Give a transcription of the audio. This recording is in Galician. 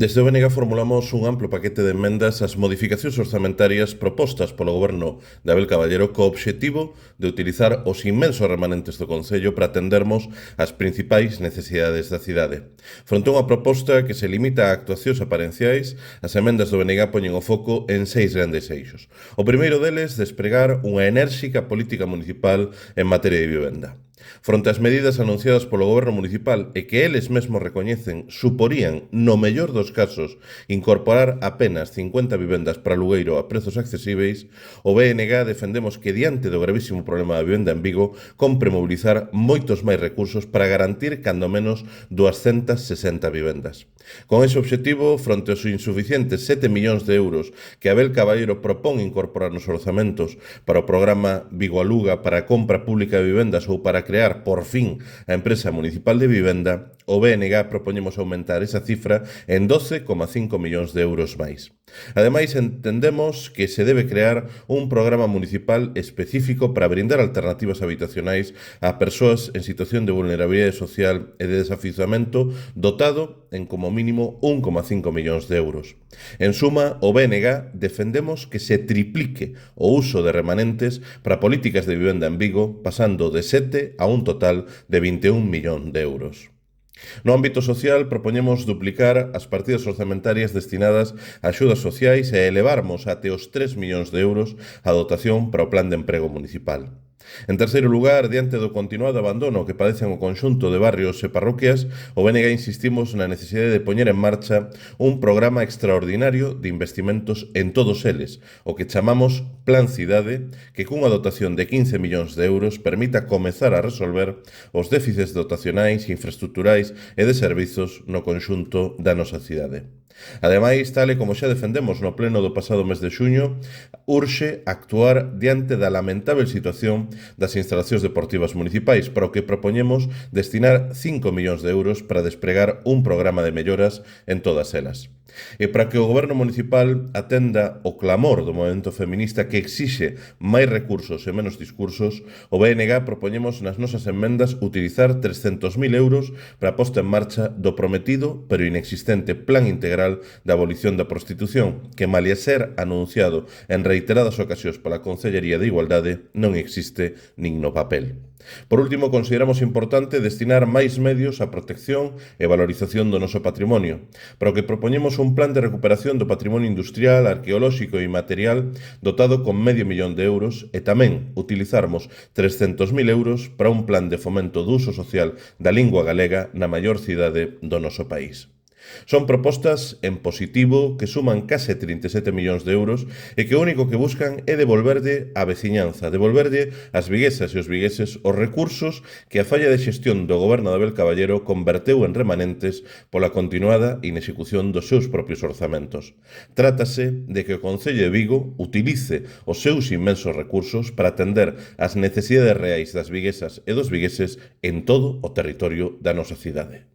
Desde o BNG formulamos un amplo paquete de emendas ás modificacións orzamentarias propostas polo goberno de Abel Caballero co obxectivo de utilizar os inmensos remanentes do Concello para atendermos as principais necesidades da cidade. Fronte a unha proposta que se limita a actuacións aparenciais, as emendas do BNG poñen o foco en 6 grandes eixos. O primeiro deles, despregar unha enérxica política municipal en materia de vivenda. Fronte ás medidas anunciadas polo goberno municipal e que eles mesmos recoñecen suporían, no mellor dos casos, incorporar apenas 50 vivendas para alugueiro a prezos accesíveis, o BNG defendemos que diante do gravísimo problema da vivenda en Vigo compre mobilizar moitos máis recursos para garantir cando menos 260 vivendas. Con ese obxectivo, fronte aos insuficientes 7 millóns de euros que Abel Caballero propón incorporar nos orzamentos para o programa Vigo Aluga para a compra pública de vivendas ou para crear, por fin, a empresa municipal de vivenda, o BNG propoñemos aumentar esa cifra en 12,5 millóns de euros máis. Ademais, entendemos que se debe crear un programa municipal específico para brindar alternativas habitacionais a persoas en situación de vulnerabilidade social e de desafiuzamento dotado en como mínimo 1,5 millóns de euros. En suma, o BNG defendemos que se triplique o uso de remanentes para políticas de vivenda en Vigo, pasando de 7 a un total de 21 millón de euros. No ámbito social, propoñemos duplicar as partidas orzamentarias destinadas a axudas sociais e elevarmos até os 3 millóns de euros a dotación para o Plan de Emprego Municipal. En terceiro lugar, diante do continuado abandono que padecen o conxunto de barrios e parroquias, o BNG insistimos na necesidade de poñer en marcha un programa extraordinario de investimentos en todos eles, o que chamamos Plan Cidade, que cunha dotación de 15 millóns de euros permita comezar a resolver os déficits dotacionais, infraestructurais e de servizos no conxunto da nosa cidade. Ademais, tal e como xa defendemos no pleno do pasado mes de xuño, urxe actuar diante da lamentável situación das instalacións deportivas municipais, para o que propoñemos destinar 5 millóns de euros para despregar un programa de melloras en todas elas. E para que o goberno municipal atenda o clamor do movemento feminista que exixe máis recursos e menos discursos, o BNG propoñemos nas nosas enmendas utilizar 300.000 euros para a posta en marcha do prometido pero inexistente Plan Integral da Abolición da Prostitución, que malia ser anunciado en reiteradas ocasións pola Consellería de Igualdade, non existe nin no papel. Por último, consideramos importante destinar máis medios á protección e valorización do noso patrimonio, para o que propoñemos un plan de recuperación do patrimonio industrial, arqueolóxico e material dotado con $500.000 e tamén utilizarmos 300.000 euros para un plan de fomento do uso social da lingua galega na maior cidade do noso país. Son propostas en positivo que suman case 37 millóns de euros e que o único que buscan é devolverlle a veciñanza, devolverlle ás viguesas e os vigueses os recursos que a falla de xestión do goberno de Abel Caballero converteu en remanentes pola continuada inexecución dos seus propios orzamentos. Trátase de que o Concello de Vigo utilice os seus inmensos recursos para atender as necesidades reais das viguesas e dos vigueses en todo o territorio da nosa cidade.